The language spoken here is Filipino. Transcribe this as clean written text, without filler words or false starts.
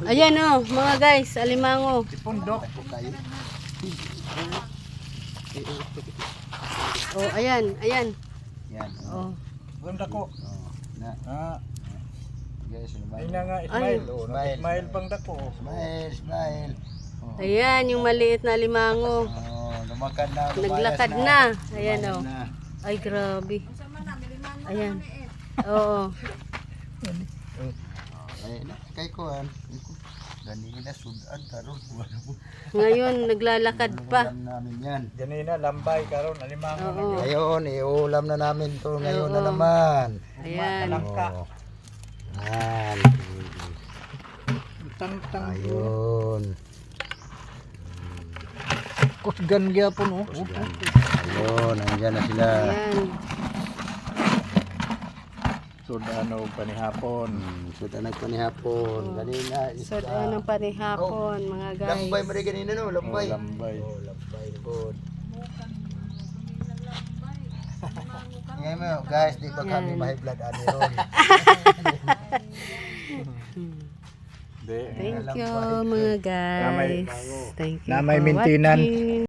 Ayan oh, mga guys, alimango. Pundok. Oh, ayan, ayan. Yan. Oh. Ganda ko. Na. Ah, Guys, ay na nga Ismail. Ay. Oh, Ismail. Ismail pang dako. Oh. Smile, smile. Oh. Ayan, yung maliit na alimango. Oh, lumakad na, lumayas Naglakad na. na. Ayan oh. Na. Ay, grabe. Ayan. Oo. Ay, kay ko an. Ganina sudan karon wala mo. Ngayon, naglalakad pa. Ulam namin yan. Ganina lambay karon alimango na Oo. Ngayon, iulam na namin to ngayon na Oo. naman. Ayan. Malangka. Oh. Yan. Tang-tang. Ayun. Kusgan gyapon oh. Ayun, nandiyan na sila. Ayan. Sudano panihapon. Suda nagpanihapon. Ganina So, isda. ayan ang panihapon, mga guys. Lambay mo rin ganina no, lambay. Oh, lambay. Oh, lambay po. Ngayon mo, guys, di ba kami Yan. may blood ani ron? Di. Thank you, mga guys. Thank you Na may for maintenance. watching.